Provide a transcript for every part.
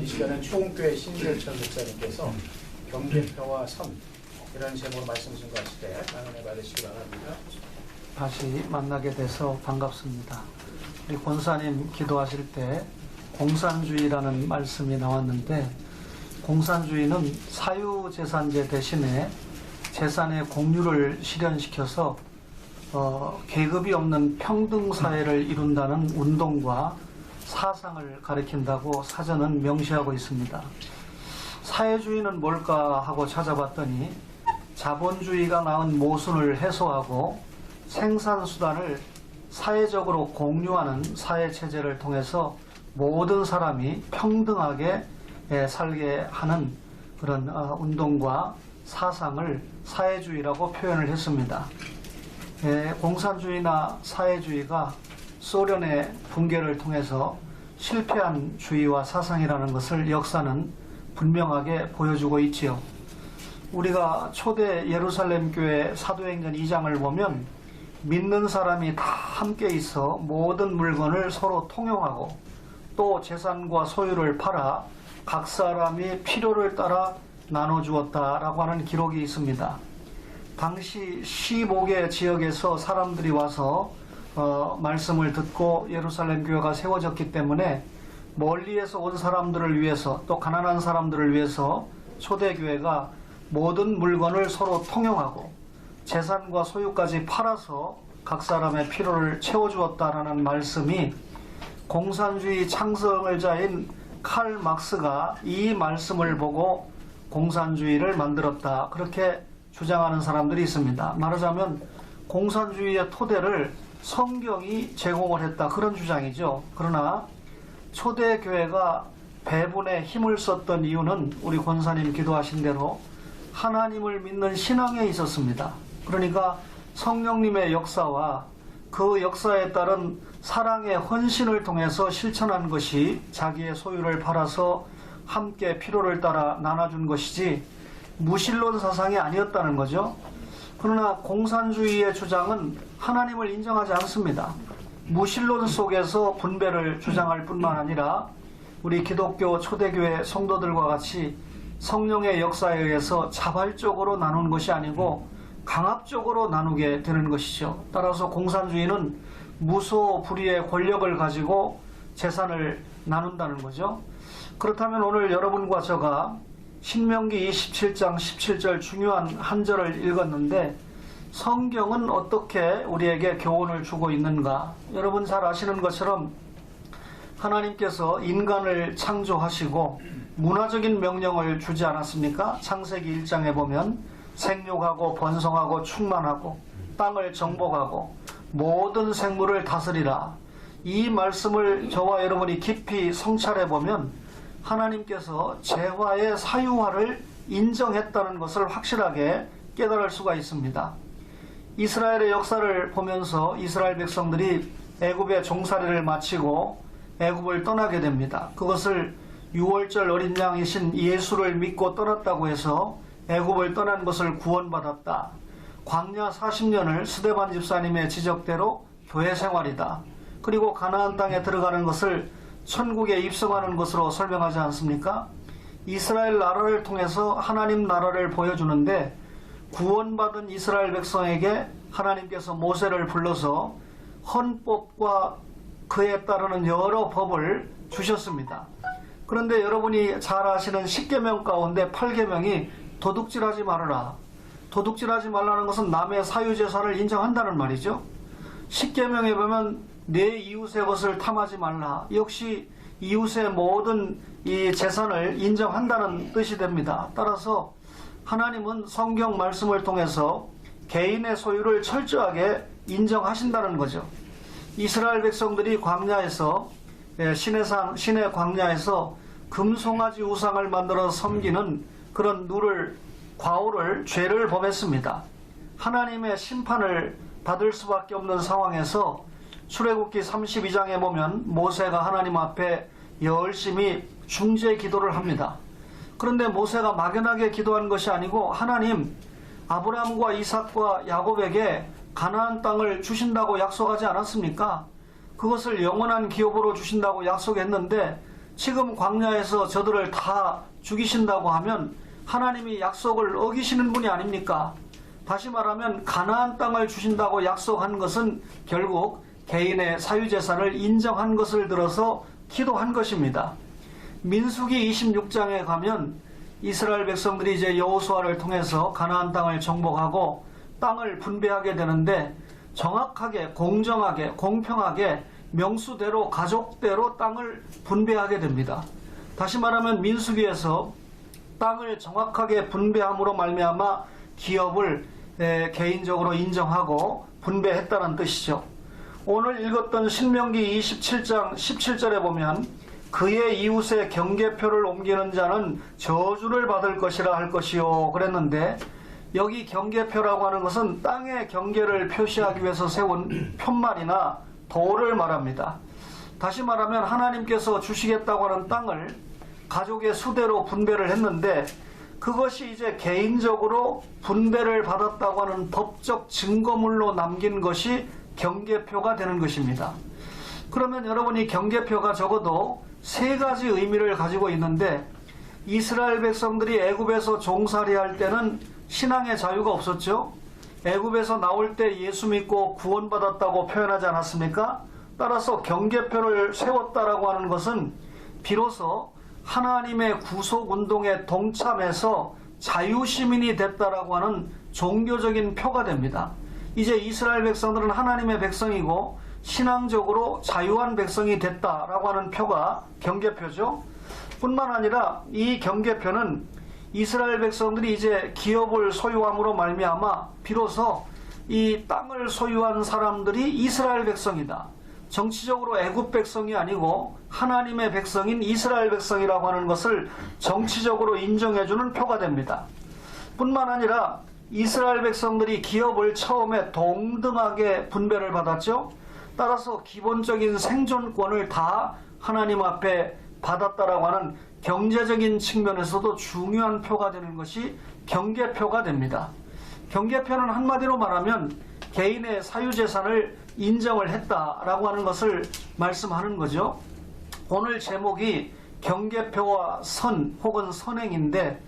이 시간은 추홍교회 신재철 목사님께서 경계표와 선 이라는 제목으로 말씀 증거하실 때 은혜 받으시기 바랍니다. 다시 만나게 돼서 반갑습니다. 우리 권사님 기도하실 때 공산주의라는 말씀이 나왔는데, 공산주의는 사유재산제 대신에 재산의 공유를 실현시켜서 계급이 없는 평등사회를 이룬다는 운동과 사상을 가리킨다고 사전은 명시하고 있습니다. 사회주의는 뭘까 하고 찾아봤더니 자본주의가 낳은 모순을 해소하고 생산수단을 사회적으로 공유하는 사회체제를 통해서 모든 사람이 평등하게 살게 하는 그런 운동과 사상을 사회주의라고 표현을 했습니다. 공산주의나 사회주의가 소련의 붕괴를 통해서 실패한 주의와 사상이라는 것을 역사는 분명하게 보여주고 있지요. 우리가 초대 예루살렘 교회 사도행전 2장을 보면 믿는 사람이 다 함께 있어 모든 물건을 서로 통용하고 또 재산과 소유를 팔아 각 사람이 필요를 따라 나눠주었다라고 하는 기록이 있습니다. 당시 15개 지역에서 사람들이 와서 말씀을 듣고 예루살렘 교회가 세워졌기 때문에 멀리에서 온 사람들을 위해서 또 가난한 사람들을 위해서 초대교회가 모든 물건을 서로 통용하고 재산과 소유까지 팔아서 각 사람의 필요를 채워주었다라는 말씀이 공산주의 창성을자인 칼 막스가 이 말씀을 보고 공산주의를 만들었다, 그렇게 주장하는 사람들이 있습니다. 말하자면 공산주의의 토대를 성경이 제공을 했다, 그런 주장이죠. 그러나 초대교회가 배분에 힘을 썼던 이유는 우리 권사님 기도하신 대로 하나님을 믿는 신앙에 있었습니다. 그러니까 성령님의 역사와 그 역사에 따른 사랑의 헌신을 통해서 실천한 것이 자기의 소유를 팔아서 함께 필요를 따라 나눠준 것이지 무신론 사상이 아니었다는 거죠. 그러나 공산주의의 주장은 하나님을 인정하지 않습니다. 무신론 속에서 분배를 주장할 뿐만 아니라 우리 기독교 초대교회 성도들과 같이 성령의 역사에 의해서 자발적으로 나누는 것이 아니고 강압적으로 나누게 되는 것이죠. 따라서 공산주의는 무소불위의 권력을 가지고 재산을 나눈다는 거죠. 그렇다면 오늘 여러분과 저가 신명기 27장 17절 중요한 한 절을 읽었는데 성경은 어떻게 우리에게 교훈을 주고 있는가? 여러분 잘 아시는 것처럼 하나님께서 인간을 창조하시고 문화적인 명령을 주지 않았습니까? 창세기 1장에 보면 생육하고 번성하고 충만하고 땅을 정복하고 모든 생물을 다스리라. 이 말씀을 저와 여러분이 깊이 성찰해 보면 하나님께서 재화의 사유화를 인정했다는 것을 확실하게 깨달을 수가 있습니다. 이스라엘의 역사를 보면서 이스라엘 백성들이 애굽의 종살이를 마치고 애굽을 떠나게 됩니다. 그것을 6월절 어린 양이신 예수를 믿고 떠났다고 해서 애굽을 떠난 것을 구원받았다. 광야 40년을 스데반 집사님의 지적대로 교회 생활이다. 그리고 가나안 땅에 들어가는 것을 천국에 입성하는 것으로 설명하지 않습니까? 이스라엘 나라를 통해서 하나님 나라를 보여주는데 구원받은 이스라엘 백성에게 하나님께서 모세를 불러서 헌법과 그에 따르는 여러 법을 주셨습니다. 그런데 여러분이 잘 아시는 10계명 가운데 8계명이 도둑질하지 말아라. 도둑질하지 말라는 것은 남의 사유재산을 인정한다는 말이죠. 10계명에 보면 내 이웃의 것을 탐하지 말라. 역시 이웃의 모든 이 재산을 인정한다는 뜻이 됩니다. 따라서 하나님은 성경 말씀을 통해서 개인의 소유를 철저하게 인정하신다는 거죠. 이스라엘 백성들이 광야에서 시내 광야에서 금송아지 우상을 만들어 섬기는 그런 과오를 죄를 범했습니다. 하나님의 심판을 받을 수밖에 없는 상황에서 출애굽기 32장에 보면 모세가 하나님 앞에 열심히 중재 기도를 합니다. 그런데 모세가 막연하게 기도한 것이 아니고 하나님, 아브라함과 이삭과 야곱에게 가나안 땅을 주신다고 약속하지 않았습니까? 그것을 영원한 기업으로 주신다고 약속했는데 지금 광야에서 저들을 다 죽이신다고 하면 하나님이 약속을 어기시는 분이 아닙니까? 다시 말하면 가나안 땅을 주신다고 약속한 것은 결국 개인의 사유재산을 인정한 것을 들어서 기도한 것입니다. 민수기 26장에 가면 이스라엘 백성들이 이제 여호수아를 통해서 가나안 땅을 정복하고 땅을 분배하게 되는데 정확하게, 공정하게, 공평하게 명수대로, 가족대로 땅을 분배하게 됩니다. 다시 말하면 민수기에서 땅을 정확하게 분배함으로 말미암아 기업을 개인적으로 인정하고 분배했다는 뜻이죠. 오늘 읽었던 신명기 27장 17절에 보면 그의 이웃의 경계표를 옮기는 자는 저주를 받을 것이라 할 것이요 그랬는데, 여기 경계표라고 하는 것은 땅의 경계를 표시하기 위해서 세운 편말이나 도를 말합니다. 다시 말하면 하나님께서 주시겠다고 하는 땅을 가족의 수대로 분배를 했는데, 그것이 이제 개인적으로 분배를 받았다고 하는 법적 증거물로 남긴 것이 경계표가 되는 것입니다. 그러면 여러분이 경계표가 적어도 세 가지 의미를 가지고 있는데, 이스라엘 백성들이 애굽에서 종살이할 때는 신앙의 자유가 없었죠. 애굽에서 나올 때 예수 믿고 구원받았다고 표현하지 않았습니까? 따라서 경계표를 세웠다라고 하는 것은 비로소 하나님의 구속운동에 동참해서 자유시민이 됐다라고 하는 종교적인 표가 됩니다. 이제 이스라엘 백성들은 하나님의 백성이고 신앙적으로 자유한 백성이 됐다라고 하는 표가 경계표죠. 뿐만 아니라 이 경계표는 이스라엘 백성들이 이제 기업을 소유함으로 말미암아 비로소 이 땅을 소유한 사람들이 이스라엘 백성이다. 정치적으로 애굽 백성이 아니고 하나님의 백성인 이스라엘 백성이라고 하는 것을 정치적으로 인정해주는 표가 됩니다. 뿐만 아니라 이스라엘 백성들이 기업을 처음에 동등하게 분배를 받았죠. 따라서 기본적인 생존권을 다 하나님 앞에 받았다라고 하는 경제적인 측면에서도 중요한 표가 되는 것이 경계표가 됩니다. 경계표는 한마디로 말하면 개인의 사유재산을 인정을 했다라고 하는 것을 말씀하는 거죠. 오늘 제목이 경계표와 선 혹은 선행인데,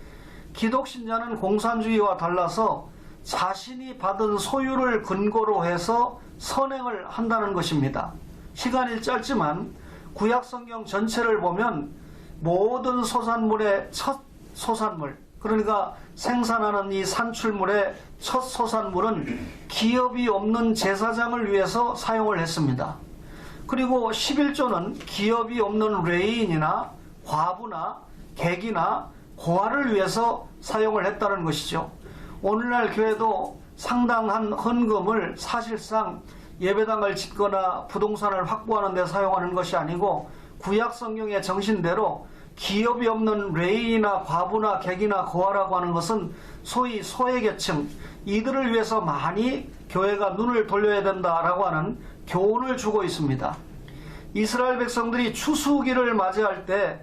기독신자는 공산주의와 달라서 자신이 받은 소유를 근거로 해서 선행을 한다는 것입니다. 시간이 짧지만 구약성경 전체를 보면 모든 소산물의 첫 소산물, 그러니까 생산하는 이 산출물의 첫 소산물은 기업이 없는 제사장을 위해서 사용을 했습니다. 그리고 11조는 기업이 없는 레인이나 과부나 객이나 고아를 위해서 사용을 했다는 것이죠. 오늘날 교회도 상당한 헌금을 사실상 예배당을 짓거나 부동산을 확보하는 데 사용하는 것이 아니고 구약 성경의 정신대로 기업이 없는 레인이나 과부나 객이나 고아라고 하는 것은 소위 소외계층, 이들을 위해서 많이 교회가 눈을 돌려야 된다라고 하는 교훈을 주고 있습니다. 이스라엘 백성들이 추수기를 맞이할 때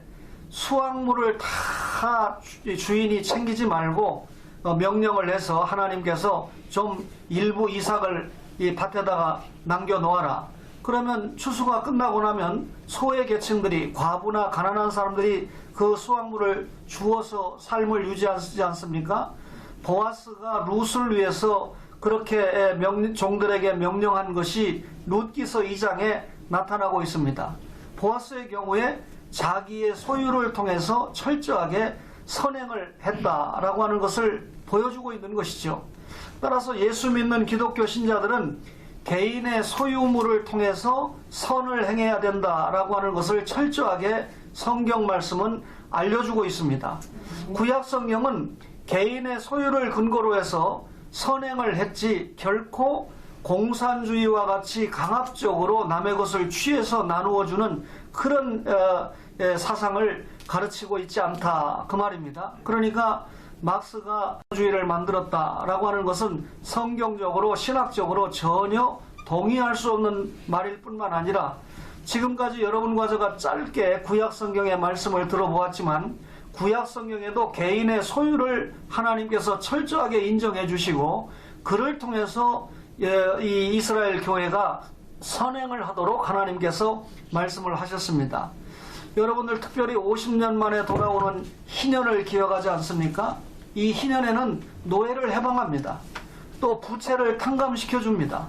수확물을 다 주인이 챙기지 말고 명령을 해서 하나님께서 좀 일부 이삭을 이 밭에다가 남겨놓아라. 그러면 추수가 끝나고 나면 소외 계층들이, 과부나 가난한 사람들이 그 수확물을 주어서 삶을 유지하지 않습니까? 보아스가 룻을 위해서 그렇게 종들에게 명령한 것이 룻기서 2장에 나타나고 있습니다. 보아스의 경우에 자기의 소유를 통해서 철저하게 선행을 했다라고 하는 것을 보여주고 있는 것이죠. 따라서 예수 믿는 기독교 신자들은 개인의 소유물을 통해서 선을 행해야 된다라고 하는 것을 철저하게 성경 말씀은 알려주고 있습니다. 구약 성경은 개인의 소유를 근거로 해서 선행을 했지 결코 공산주의와 같이 강압적으로 남의 것을 취해서 나누어주는 그런 사상을 가르치고 있지 않다, 그 말입니다. 그러니까 막스가 주의를 만들었다라고 하는 것은 성경적으로 신학적으로 전혀 동의할 수 없는 말일 뿐만 아니라, 지금까지 여러분과 제가 짧게 구약 성경의 말씀을 들어보았지만 구약 성경에도 개인의 소유를 하나님께서 철저하게 인정해 주시고 그를 통해서 이 이스라엘 교회가 선행을 하도록 하나님께서 말씀을 하셨습니다. 여러분들 특별히 50년 만에 돌아오는 희년을 기억하지 않습니까? 이 희년에는 노예를 해방합니다. 또 부채를 탕감시켜 줍니다.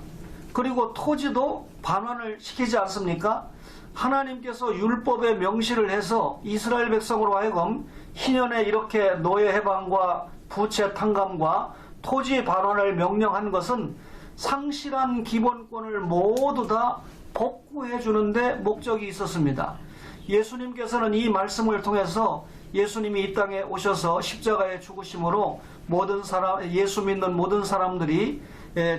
그리고 토지도 반환을 시키지 않습니까? 하나님께서 율법에 명시를 해서 이스라엘 백성으로 하여금 희년에 이렇게 노예 해방과 부채 탕감과 토지 반환을 명령한 것은 상실한 기본권을 모두 다 복구해 주는데 목적이 있었습니다. 예수님께서는 이 말씀을 통해서 예수님이 이 땅에 오셔서 십자가에 죽으심으로 예수 믿는 모든 사람들이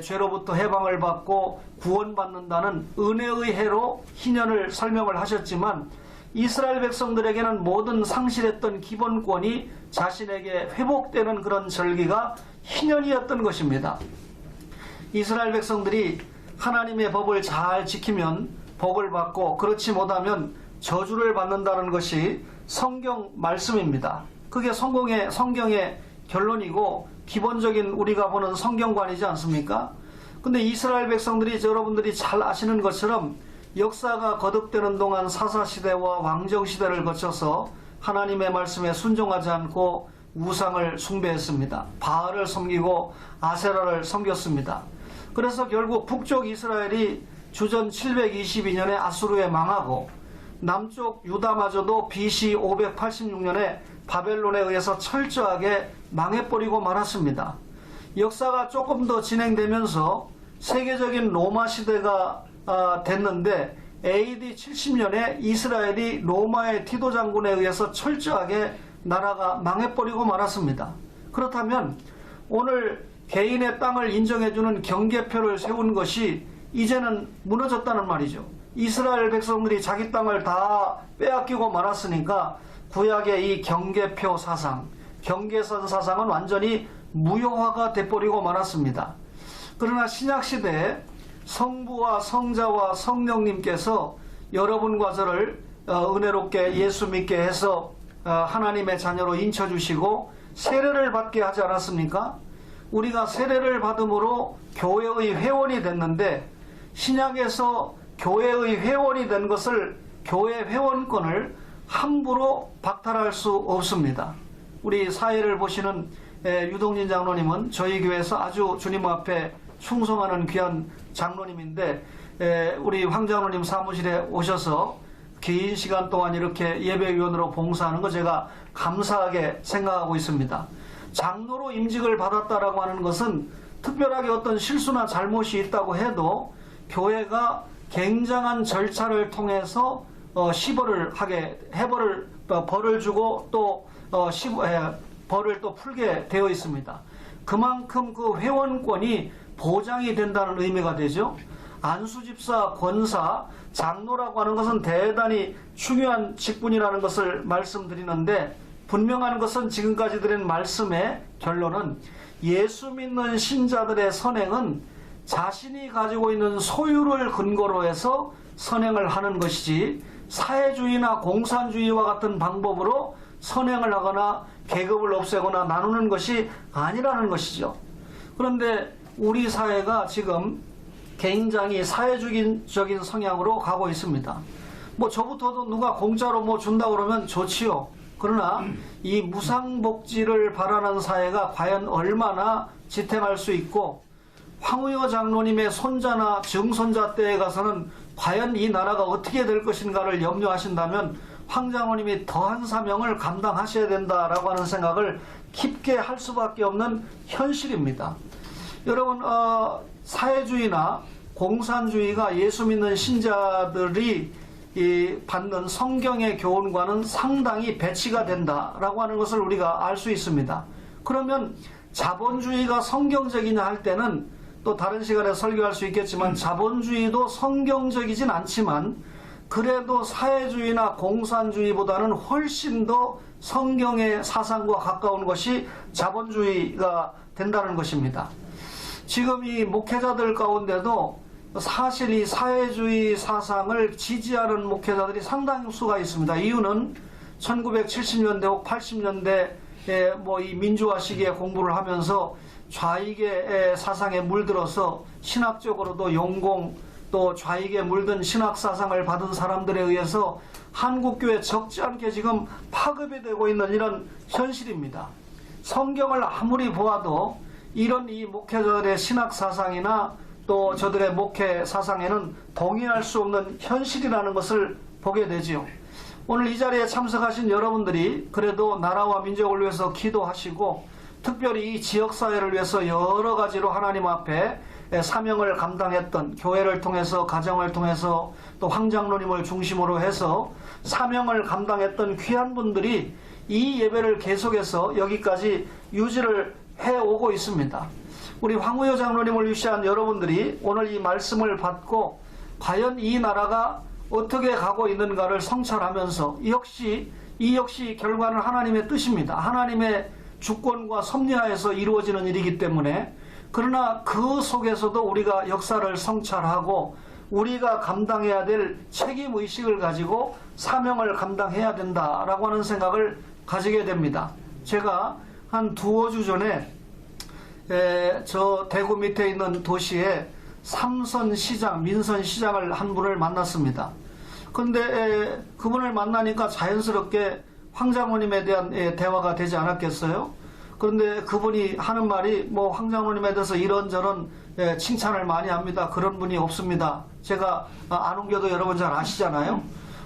죄로부터 해방을 받고 구원받는다는 은혜의 해로 희년을 설명을 하셨지만, 이스라엘 백성들에게는 모든 상실했던 기본권이 자신에게 회복되는 그런 절기가 희년이었던 것입니다. 이스라엘 백성들이 하나님의 법을 잘 지키면 복을 받고, 그렇지 못하면 저주를 받는다는 것이 성경 말씀입니다. 그게 성경의 결론이고 기본적인 우리가 보는 성경관이지 않습니까? 근데 이스라엘 백성들이 여러분들이 잘 아시는 것처럼 역사가 거듭되는 동안 사사시대와 왕정시대를 거쳐서 하나님의 말씀에 순종하지 않고 우상을 숭배했습니다. 바알을 섬기고 아세라를 섬겼습니다. 그래서 결국 북쪽 이스라엘이 주전 722년에 아수르에 망하고, 남쪽 유다마저도 BC 586년에 바벨론에 의해서 철저하게 망해버리고 말았습니다. 역사가 조금 더 진행되면서 세계적인 로마 시대가 됐는데, AD 70년에 이스라엘이 로마의 티도 장군에 의해서 철저하게 나라가 망해버리고 말았습니다. 그렇다면 오늘 개인의 땅을 인정해주는 경계표를 세운 것이 이제는 무너졌다는 말이죠. 이스라엘 백성들이 자기 땅을 다 빼앗기고 말았으니까 구약의 이 경계표 사상, 경계선 사상은 완전히 무효화가 돼버리고 말았습니다. 그러나 신약시대에 성부와 성자와 성령님께서 여러분과 저를 은혜롭게 예수 믿게 해서 하나님의 자녀로 인쳐주시고 세례를 받게 하지 않았습니까? 우리가 세례를 받음으로 교회의 회원이 됐는데, 신약에서 교회의 회원이 된 것을, 교회 회원권을 함부로 박탈할 수 없습니다. 우리 사회를 보시는 유동진 장로님은 저희 교회에서 아주 주님 앞에 충성하는 귀한 장로님인데, 우리 황 장로님 사무실에 오셔서 긴 시간 동안 이렇게 예배위원으로 봉사하는 거 제가 감사하게 생각하고 있습니다. 장로로 임직을 받았다라고 하는 것은 특별하게 어떤 실수나 잘못이 있다고 해도 교회가 굉장한 절차를 통해서 벌을 주고 또 벌을 또 풀게 되어 있습니다. 그만큼 그 회원권이 보장이 된다는 의미가 되죠. 안수집사, 권사, 장로라고 하는 것은 대단히 중요한 직분이라는 것을 말씀드리는데, 분명한 것은 지금까지 드린 말씀의 결론은 예수 믿는 신자들의 선행은 자신이 가지고 있는 소유를 근거로 해서 선행을 하는 것이지, 사회주의나 공산주의와 같은 방법으로 선행을 하거나 계급을 없애거나 나누는 것이 아니라는 것이죠. 그런데 우리 사회가 지금 굉장히 사회주의적인 성향으로 가고 있습니다. 저부터도 누가 공짜로 준다 그러면 좋지요. 그러나 이 무상복지를 바라는 사회가 과연 얼마나 지탱할 수 있고, 황우여 장로님의 손자나 증손자 때에 가서는 과연 이 나라가 어떻게 될 것인가를 염려하신다면 황 장로님이 더한 사명을 감당하셔야 된다라고 하는 생각을 깊게 할 수밖에 없는 현실입니다. 여러분, 사회주의나 공산주의가 예수 믿는 신자들이 받는 성경의 교훈과는 상당히 배치가 된다라고 하는 것을 우리가 알 수 있습니다. 그러면 자본주의가 성경적이냐 할 때는 또 다른 시간에 설교할 수 있겠지만, 자본주의도 성경적이진 않지만 그래도 사회주의나 공산주의보다는 훨씬 더 성경의 사상과 가까운 것이 자본주의가 된다는 것입니다. 지금 이 목회자들 가운데도 사실 이 사회주의 사상을 지지하는 목회자들이 상당수가 있습니다. 이유는 1970년대 혹 80년대 이 민주화 시기에 공부를 하면서 좌익의 사상에 물들어서 신학적으로도 용공, 또 좌익에 물든 신학 사상을 받은 사람들에 의해서 한국교회 적지 않게 지금 파급이 되고 있는 이런 현실입니다. 성경을 아무리 보아도 이런 이 목회자들의 신학 사상이나 또 저들의 목회 사상에는 동의할 수 없는 현실이라는 것을 보게 되지요. 오늘 이 자리에 참석하신 여러분들이 그래도 나라와 민족을 위해서 기도하시고 특별히 이 지역사회를 위해서 여러 가지로 하나님 앞에 사명을 감당했던 교회를 통해서 가정을 통해서 또 황장로님을 중심으로 해서 사명을 감당했던 귀한 분들이 이 예배를 계속해서 여기까지 유지를 해오고 있습니다. 우리 황우여 장로님을 위시한 여러분들이 오늘 이 말씀을 받고 과연 이 나라가 어떻게 가고 있는가를 성찰하면서 이 역시 결과는 하나님의 뜻입니다. 하나님의 주권과 섭리하에서 이루어지는 일이기 때문에 그러나 그 속에서도 우리가 역사를 성찰하고 우리가 감당해야 될 책임의식을 가지고 사명을 감당해야 된다라고 하는 생각을 가지게 됩니다. 제가 한 두어 주 전에 저 대구 밑에 있는 도시에 삼선시장, 민선시장을 한 분을 만났습니다. 그런데 그분을 만나니까 자연스럽게 황장로님에 대한 대화가 되지 않았겠어요? 그런데 그분이 하는 말이 뭐 황장로님에 대해서 이런저런 칭찬을 많이 합니다. 그런 분이 없습니다. 제가 안웅교도 여러분 잘 아시잖아요.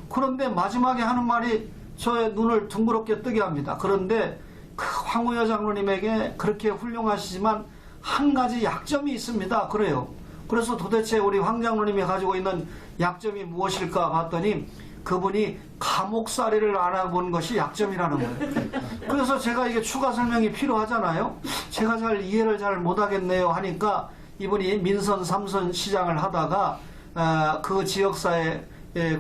그런데 마지막에 하는 말이 저의 눈을 둥그렇게 뜨게 합니다. 그런데 그 황우여 장로님에게 그렇게 훌륭하시지만 한 가지 약점이 있습니다. 그래요. 그래서 도대체 우리 황장로님이 가지고 있는 약점이 무엇일까 봤더니 그분이 감옥살이를 알아본 것이 약점이라는 거예요. 그래서 제가 이게 추가 설명이 필요하잖아요. 제가 잘 이해를 잘 못하겠네요 하니까 이분이 민선 삼선 시장을 하다가 그 지역사회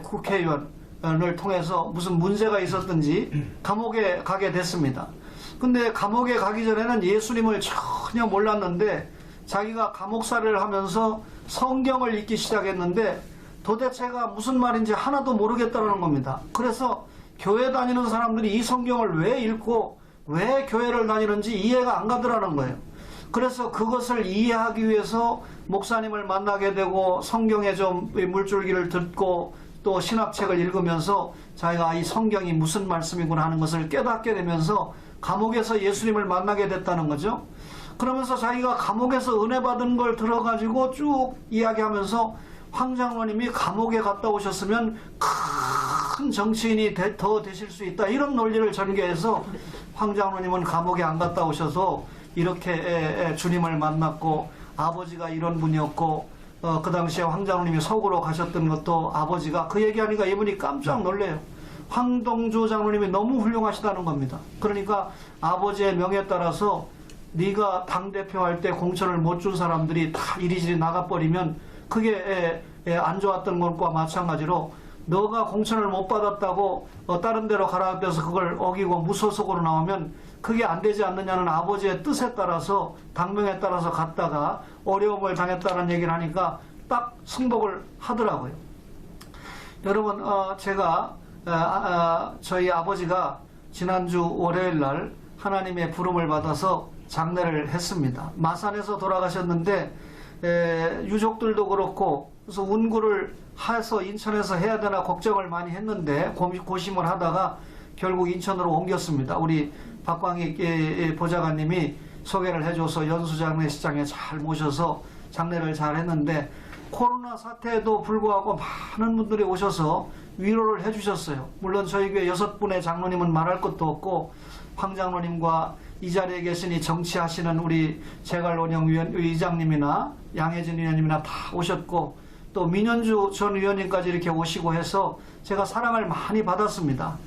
국회의원을 통해서 무슨 문제가 있었든지 감옥에 가게 됐습니다. 근데 감옥에 가기 전에는 예수님을 전혀 몰랐는데 자기가 감옥살이를 하면서 성경을 읽기 시작했는데 도대체가 무슨 말인지 하나도 모르겠다는 겁니다. 그래서 교회 다니는 사람들이 이 성경을 왜 읽고 왜 교회를 다니는지 이해가 안 가더라는 거예요. 그래서 그것을 이해하기 위해서 목사님을 만나게 되고 성경의 좀 물줄기를 듣고 또 신학책을 읽으면서 자기가 이 성경이 무슨 말씀이구나 하는 것을 깨닫게 되면서 감옥에서 예수님을 만나게 됐다는 거죠. 그러면서 자기가 감옥에서 은혜 받은 걸 들어가지고 쭉 이야기하면서 황장로님이 감옥에 갔다 오셨으면 큰 정치인이 더 되실 수 있다 이런 논리를 전개해서 황장로님은 감옥에 안 갔다 오셔서 이렇게 주님을 만났고 아버지가 이런 분이었고 그 당시에 황장로님이 서구로 가셨던 것도 아버지가 그 얘기하니까 이분이 깜짝 놀래요. 황동주 장로님이 너무 훌륭하시다는 겁니다. 그러니까 아버지의 명에 따라서 네가 당대표 할 때 공천을 못 준 사람들이 다 이리저리 나가버리면 그게 안 좋았던 것과 마찬가지로 너가 공천을 못 받았다고 다른 데로 가라 해서 그걸 어기고 무소속으로 나오면 그게 안 되지 않느냐는 아버지의 뜻에 따라서 당명에 따라서 갔다가 어려움을 당했다는 얘기를 하니까 딱 승복을 하더라고요. 여러분 제가 저희 아버지가 지난주 월요일 날 하나님의 부름을 받아서 장례를 했습니다. 마산에서 돌아가셨는데 유족들도 그렇고 그래서 운구를 해서 인천에서 해야 되나 걱정을 많이 했는데 고심을 하다가 결국 인천으로 옮겼습니다. 우리 박광희 보좌관님이 소개를 해줘서 연수장례식장에 잘 모셔서 장례를 잘 했는데 코로나 사태에도 불구하고 많은 분들이 오셔서 위로를 해주셨어요. 물론 저희 교회 6분의 장로님은 말할 것도 없고 황장로님과 이 자리에 계시니 정치하시는 우리 재갈원영 의장님이나 양혜진 의원님이나 다 오셨고 또 민현주 전 의원님까지 이렇게 오시고 해서 제가 사랑을 많이 받았습니다.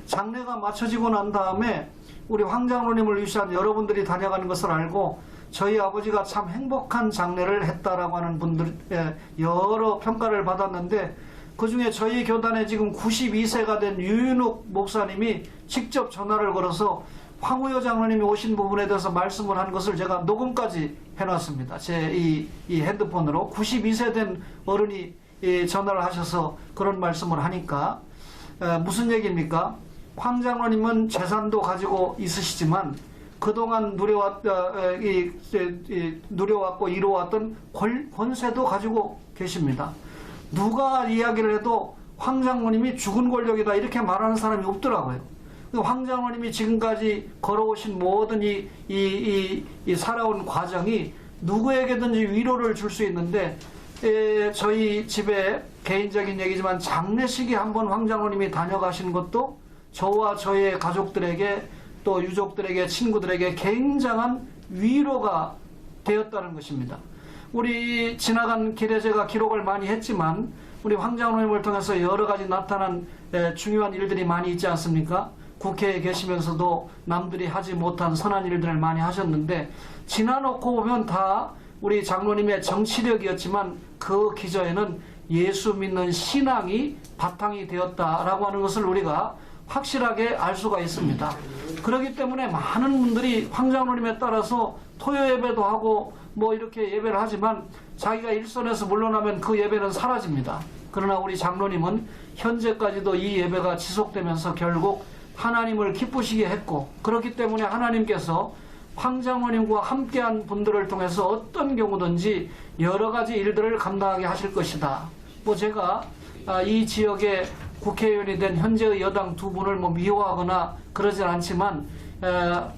장례가 마쳐지고 난 다음에 우리 황장로님을 위시한 여러분들이 다녀가는 것을 알고 저희 아버지가 참 행복한 장례를 했다라고 하는 분들 여러 평가를 받았는데 그 중에 저희 교단에 지금 92세가 된 유윤욱 목사님이 직접 전화를 걸어서 황우여 장로님이 오신 부분에 대해서 말씀을 한 것을 제가 녹음까지 해놨습니다. 제 이 핸드폰으로 92세 된 어른이 전화를 하셔서 그런 말씀을 하니까 무슨 얘기입니까? 황 장로님은 재산도 가지고 있으시지만 그동안 누려왔고 이루어왔던 권세도 가지고 계십니다. 누가 이야기를 해도 황 장로님이 죽은 권력이다 이렇게 말하는 사람이 없더라고요. 황 장로님이 지금까지 걸어오신 모든 이 살아온 과정이 누구에게든지 위로를 줄 수 있는데, 저희 집에 개인적인 얘기지만 장례식에 한번 황 장로님이 다녀가신 것도 저와 저의 가족들에게 또 유족들에게 친구들에게 굉장한 위로가 되었다는 것입니다. 우리 지나간 길에 제가 기록을 많이 했지만 우리 황 장로님을 통해서 여러 가지 나타난 중요한 일들이 많이 있지 않습니까? 국회에 계시면서도 남들이 하지 못한 선한 일들을 많이 하셨는데, 지나놓고 보면 다 우리 장로님의 정치력이었지만 그 기저에는 예수 믿는 신앙이 바탕이 되었다라고 하는 것을 우리가 확실하게 알 수가 있습니다. 그렇기 때문에 많은 분들이 황 장로님에 따라서 토요 예배도 하고 뭐 이렇게 예배를 하지만 자기가 일선에서 물러나면 그 예배는 사라집니다. 그러나 우리 장로님은 현재까지도 이 예배가 지속되면서 결국 하나님을 기쁘시게 했고, 그렇기 때문에 하나님께서 황 장로님과 함께한 분들을 통해서 어떤 경우든지 여러 가지 일들을 감당하게 하실 것이다. 뭐 제가 이 지역의 국회의원이 된 현재의 여당 두 분을 뭐 미워하거나 그러진 않지만,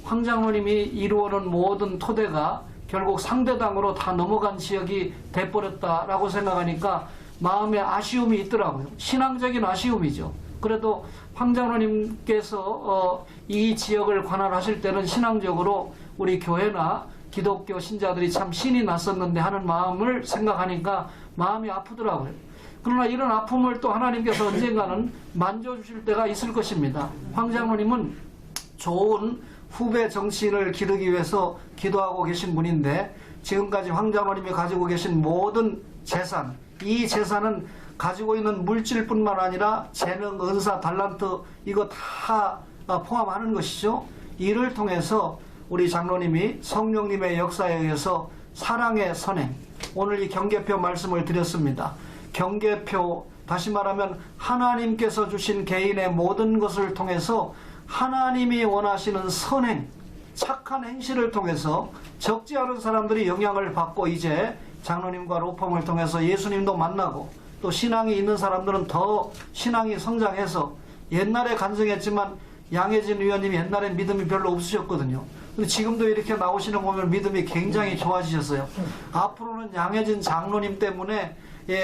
황 장로님이 이루어놓은 모든 토대가 결국 상대당으로 다 넘어간 지역이 돼버렸다라고 생각하니까 마음에 아쉬움이 있더라고요. 신앙적인 아쉬움이죠. 그래도 황 장로님께서 이 지역을 관할하실 때는 신앙적으로 우리 교회나 기독교 신자들이 참 신이 났었는데 하는 마음을 생각하니까 마음이 아프더라고요. 그러나 이런 아픔을 또 하나님께서 언젠가는 만져주실 때가 있을 것입니다. 황 장로님은 좋은 후배 정치인을 기르기 위해서 기도하고 계신 분인데, 지금까지 황 장로님이 가지고 계신 모든 재산, 이 재산은 가지고 있는 물질뿐만 아니라 재능, 은사, 달란트 이거 다 포함하는 것이죠. 이를 통해서 우리 장로님이 성령님의 역사에 의해서 사랑의 선행, 오늘 이 경계표 말씀을 드렸습니다. 경계표, 다시 말하면 하나님께서 주신 개인의 모든 것을 통해서 하나님이 원하시는 선행, 착한 행실을 통해서 적지 않은 사람들이 영향을 받고, 이제 장로님과 로펌을 통해서 예수님도 만나고, 또 신앙이 있는 사람들은 더 신앙이 성장해서, 옛날에 간증했지만 양혜진 의원님이 옛날에 믿음이 별로 없으셨거든요. 근데 지금도 이렇게 나오시는 거 보면 믿음이 굉장히 좋아지셨어요. 앞으로는 양혜진 장로님 때문에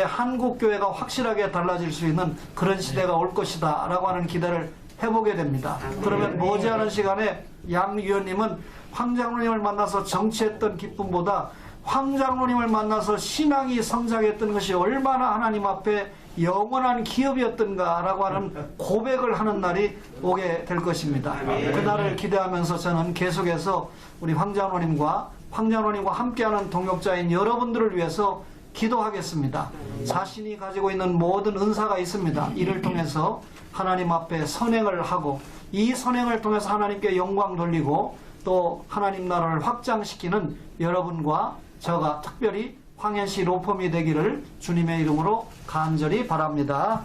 한국교회가 확실하게 달라질 수 있는 그런 시대가 올 것이다 라고 하는 기대를 해보게 됩니다. 그러면 머지않은 시간에 양 위원님은 황 장로님을 만나서 정치했던 기쁨보다 황 장로님을 만나서 신앙이 성장했던 것이 얼마나 하나님 앞에 영원한 기업이었던가라고 하는 고백을 하는 날이 오게 될 것입니다. 그날을 기대하면서 저는 계속해서 우리 황 장로님과 함께하는 동역자인 여러분들을 위해서 기도하겠습니다. 자신이 가지고 있는 모든 은사가 있습니다. 이를 통해서 하나님 앞에 선행을 하고, 이 선행을 통해서 하나님께 영광 돌리고 또 하나님 나라를 확장시키는 여러분과 저가 특별히 황현시 로펌이 되기를 주님의 이름으로 간절히 바랍니다.